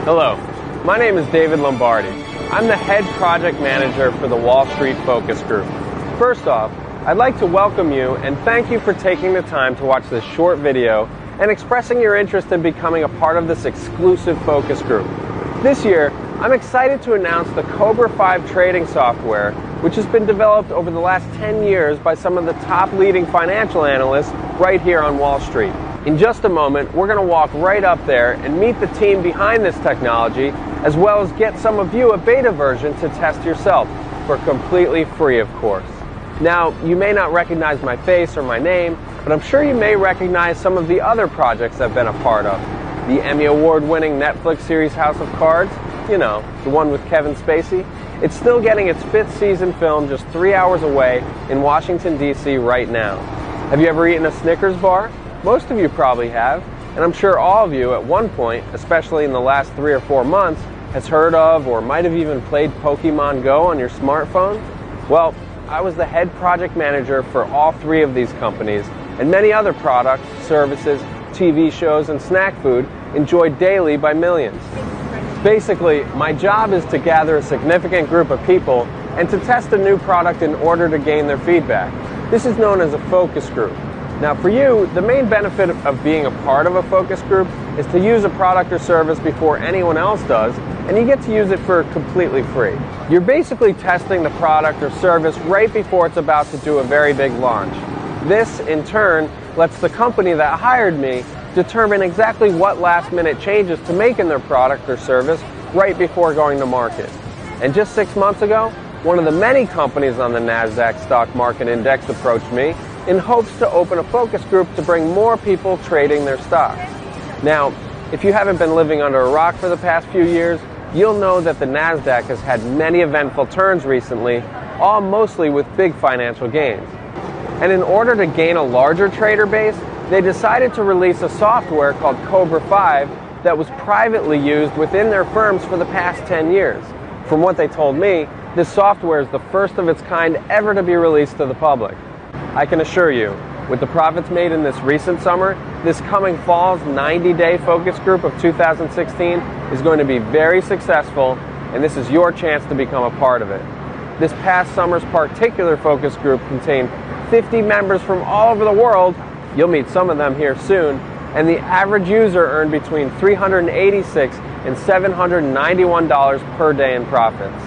Hello, my name is David Lombardi. I'm the head project manager for the Wall Street Focus Group. First off, I'd like to welcome you and thank you for taking the time to watch this short video and expressing your interest in becoming a part of this exclusive focus group. This year, I'm excited to announce the Cobra 5 trading software, which has been developed over the last 10 years by some of the top leading financial analysts right here on Wall Street. In just a moment, we're going to walk right up there and meet the team behind this technology, as well as get some of you a beta version to test yourself, for completely free, of course. Now, you may not recognize my face or my name, but I'm sure you may recognize some of the other projects I've been a part of. The Emmy Award-winning Netflix series House of Cards, you know, the one with Kevin Spacey. It's still getting its 5th season filmed just 3 hours away in Washington, D.C. right now. Have you ever eaten a Snickers bar? Most of you probably have, and I'm sure all of you at one point, especially in the last 3 or 4 months, has heard of or might have even played Pokemon Go on your smartphone. Well, I was the head project manager for all 3 of these companies and many other products, services, TV shows, and snack food enjoyed daily by millions. Basically, my job is to gather a significant group of people and to test a new product in order to gain their feedback. This is known as a focus group. Now for you, the main benefit of being a part of a focus group is to use a product or service before anyone else does, and you get to use it for completely free. You're basically testing the product or service right before it's about to do a very big launch. This, in turn, lets the company that hired me determine exactly what last-minute changes to make in their product or service right before going to market. And just 6 months ago, one of the many companies on the NASDAQ stock market index approached me in hopes to open a focus group to bring more people trading their stocks. Now, if you haven't been living under a rock for the past few years, you'll know that the NASDAQ has had many eventful turns recently, all mostly with big financial gains. And in order to gain a larger trader base, they decided to release a software called Cobra 5 that was privately used within their firms for the past 10 years. From what they told me, this software is the first of its kind ever to be released to the public. I can assure you, with the profits made in this recent summer, this coming fall's 90-day focus group of 2016 is going to be very successful, and this is your chance to become a part of it. This past summer's particular focus group contained 50 members from all over the world. You'll meet some of them here soon, and the average user earned between $386 and $791 per day in profits.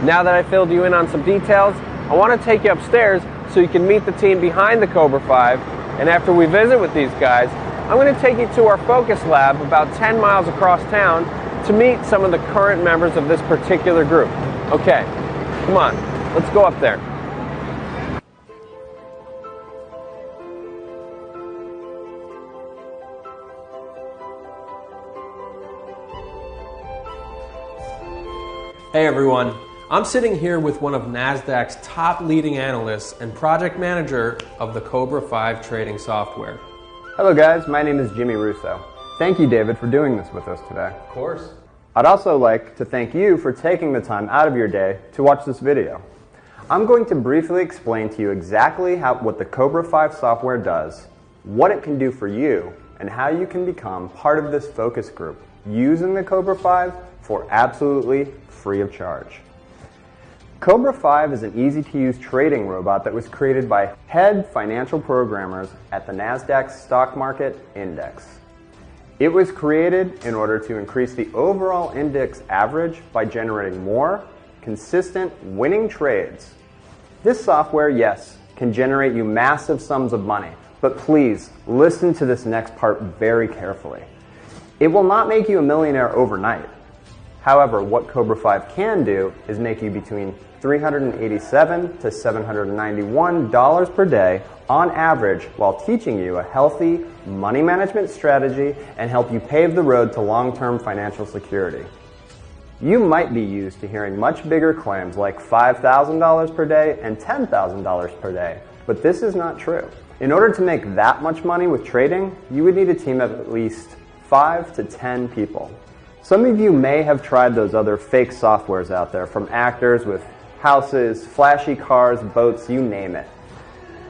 Now that I filled you in on some details, I want to take you upstairs so you can meet the team behind the Cobra 5, and after we visit with these guys, I'm going to take you to our focus lab about 10 miles across town to meet some of the current members of this particular group. Okay, come on, let's go up there. Hey everyone, I'm sitting here with one of NASDAQ's top leading analysts and project manager of the Cobra 5 trading software. Hello guys, my name is Jimmy Russo. Thank you, David, for doing this with us today. Of course. I'd also like to thank you for taking the time out of your day to watch this video. I'm going to briefly explain to you exactly what the Cobra 5 software does, what it can do for you, and how you can become part of this focus group using the Cobra 5 for absolutely free of charge. Cobra 5 is an easy-to-use trading robot that was created by head financial programmers at the NASDAQ stock market index. It was created in order to increase the overall index average by generating more consistent winning trades. This software, yes, can generate you massive sums of money, but please listen to this next part very carefully. It will not make you a millionaire overnight. However, what Cobra 5 can do is make you between $387 to $791 per day on average while teaching you a healthy money management strategy and help you pave the road to long-term financial security. You might be used to hearing much bigger claims like $5,000 per day and $10,000 per day, but this is not true. In order to make that much money with trading, you would need a team of at least 5 to 10 people. Some of you may have tried those other fake softwares out there from actors with houses, flashy cars, boats, you name it.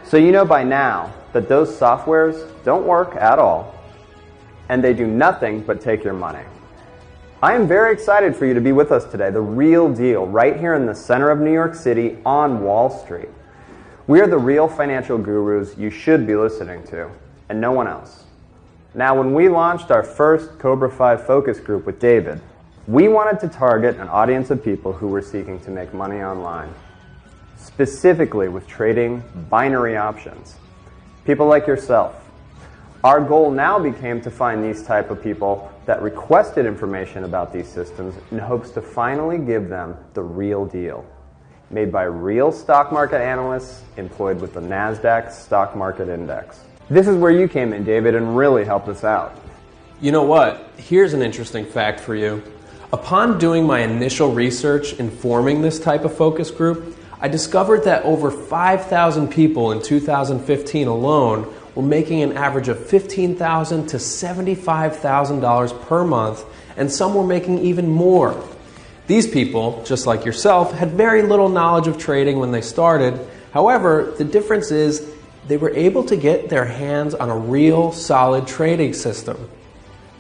So you know by now that those softwares don't work at all, and they do nothing but take your money. I am very excited for you to be with us today, the real deal, right here in the center of New York City on Wall Street. We are the real financial gurus you should be listening to, and no one else. Now, when we launched our first Cobra 5 focus group with David, we wanted to target an audience of people who were seeking to make money online, specifically with trading binary options. People like yourself. Our goal now became to find these type of people that requested information about these systems in hopes to finally give them the real deal, made by real stock market analysts employed with the NASDAQ stock market index. This is where you came in, David, and really helped us out. You know what? Here's an interesting fact for you. Upon doing my initial research in forming this type of focus group, I discovered that over 5,000 people in 2015 alone were making an average of $15,000 to $75,000 per month, and some were making even more. These people, just like yourself, had very little knowledge of trading when they started. However, the difference is they were able to get their hands on a real solid trading system.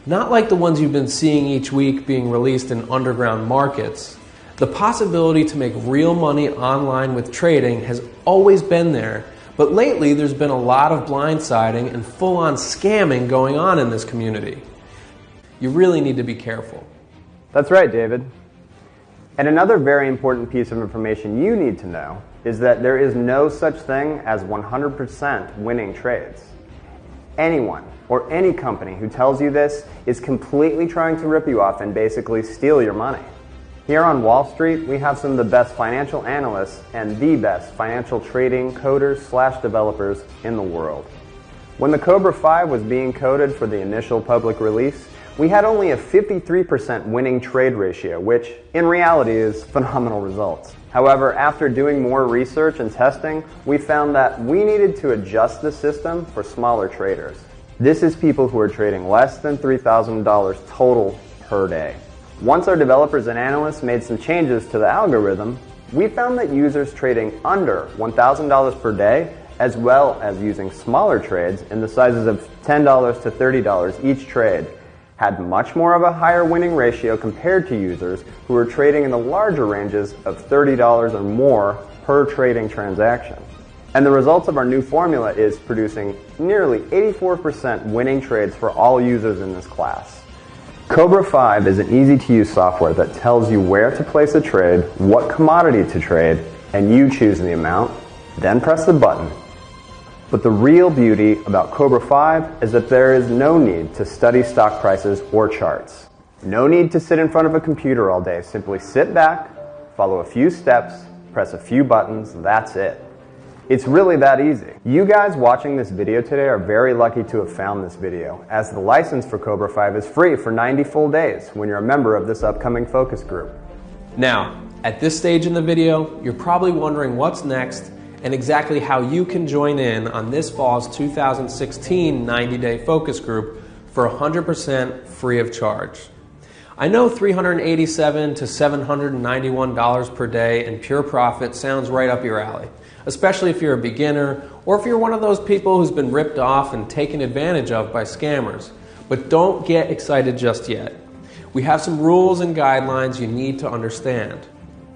Not like the ones you've been seeing each week being released in underground markets. The possibility to make real money online with trading has always been there, but lately there's been a lot of blindsiding and full-on scamming going on in this community. You really need to be careful. That's right, David. And another very important piece of information you need to know is that there is no such thing as 100% winning trades. Anyone or any company who tells you this is completely trying to rip you off and basically steal your money. Here on Wall Street, we have some of the best financial analysts and the best financial trading coders/developers in the world. When the Cobra 5 was being coded for the initial public release, we had only a 53% winning trade ratio, which in reality is phenomenal results. However, after doing more research and testing, we found that we needed to adjust the system for smaller traders. This is people who are trading less than $3,000 total per day. Once our developers and analysts made some changes to the algorithm, we found that users trading under $1,000 per day, as well as using smaller trades in the sizes of $10 to $30 each trade, had much more of a higher winning ratio compared to users who were trading in the larger ranges of $30 or more per trading transaction. And the results of our new formula is producing nearly 84% winning trades for all users in this class. Cobra 5 is an easy-to-use software that tells you where to place a trade, what commodity to trade, and you choose the amount, then press the button. But the real beauty about Cobra 5 is that there is no need to study stock prices or charts. No need to sit in front of a computer all day. Simply sit back, follow a few steps, press a few buttons, that's it. It's really that easy. You guys watching this video today are very lucky to have found this video, as the license for Cobra 5 is free for 90 full days when you're a member of this upcoming focus group. Now, at this stage in the video, you're probably wondering what's next and exactly how you can join in on this fall's 2016 90-day focus group for 100% free of charge. I know $387 to $791 per day in pure profit sounds right up your alley, especially if you're a beginner or if you're one of those people who's been ripped off and taken advantage of by scammers. But don't get excited just yet. We have some rules and guidelines you need to understand.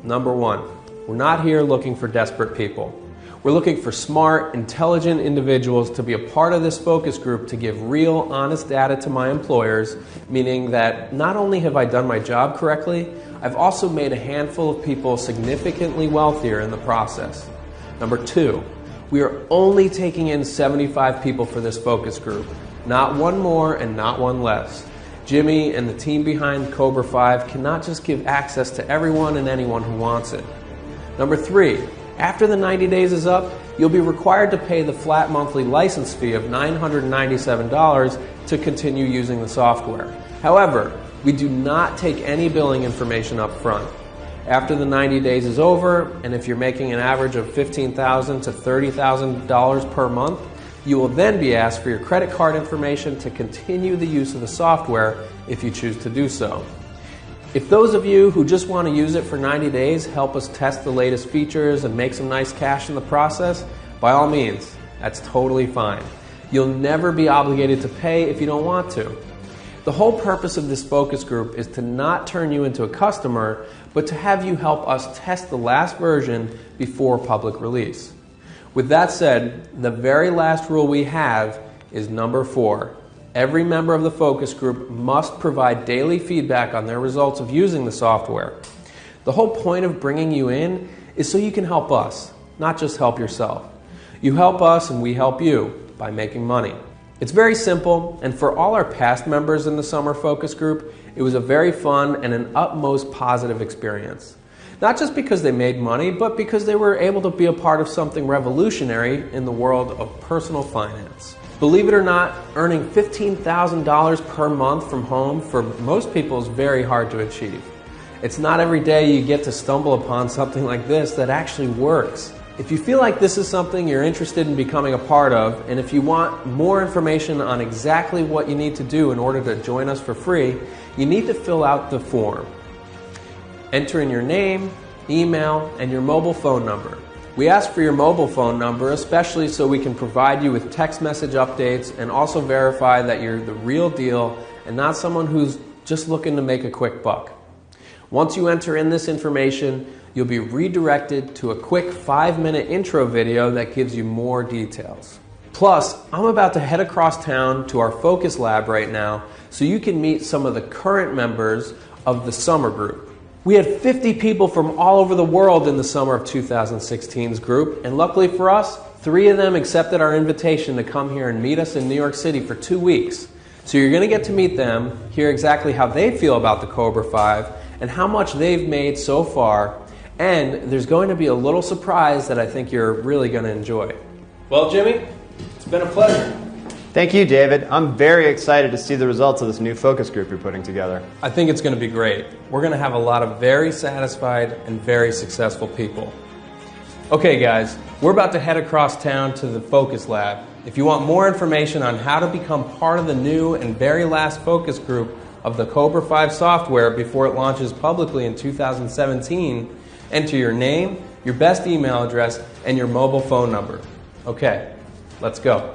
Number one, we're not here looking for desperate people. We're looking for smart, intelligent individuals to be a part of this focus group to give real, honest data to my employers, meaning that not only have I done my job correctly, I've also made a handful of people significantly wealthier in the process. Number two, we are only taking in 75 people for this focus group, not one more and not one less. Jimmy and the team behind Cobra 5 cannot just give access to everyone and anyone who wants it. Number three, after the 90 days is up, you'll be required to pay the flat monthly license fee of $997 to continue using the software. However, we do not take any billing information up front. After the 90 days is over, and if you're making an average of $15,000 to $30,000 per month, you will then be asked for your credit card information to continue the use of the software if you choose to do so. If those of you who just want to use it for 90 days help us test the latest features and make some nice cash in the process, by all means, that's totally fine. You'll never be obligated to pay if you don't want to. The whole purpose of this focus group is to not turn you into a customer, but to have you help us test the last version before public release. With that said, the very last rule we have is number 4. Every member of the focus group must provide daily feedback on their results of using the software. The whole point of bringing you in is so you can help us, not just help yourself. You help us and we help you by making money. It's very simple, and for all our past members in the summer focus group, it was a very fun and an utmost positive experience. Not just because they made money, but because they were able to be a part of something revolutionary in the world of personal finance. Believe it or not, earning $15,000 per month from home for most people is very hard to achieve. It's not every day you get to stumble upon something like this that actually works. If you feel like this is something you're interested in becoming a part of, and if you want more information on exactly what you need to do in order to join us for free, you need to fill out the form. Enter in your name, email, and your mobile phone number. We ask for your mobile phone number especially so we can provide you with text message updates and also verify that you're the real deal and not someone who's just looking to make a quick buck. Once you enter in this information, you'll be redirected to a quick 5-minute intro video that gives you more details. Plus, I'm about to head across town to our focus lab right now so you can meet some of the current members of the summer group. We had 50 people from all over the world in the summer of 2016's group, and luckily for us, 3 of them accepted our invitation to come here and meet us in New York City for 2 weeks. So you're going to get to meet them, hear exactly how they feel about the Cobra 5, and how much they've made so far, and there's going to be a little surprise that I think you're really going to enjoy. Well, Jimmy, it's been a pleasure. Thank you, David. I'm very excited to see the results of this new focus group you're putting together. I think it's going to be great. We're going to have a lot of very satisfied and very successful people. Okay, guys, we're about to head across town to the Focus Lab. If you want more information on how to become part of the new and very last focus group of the Cobra 5 software before it launches publicly in 2017, enter your name, your best email address, and your mobile phone number. Okay, let's go.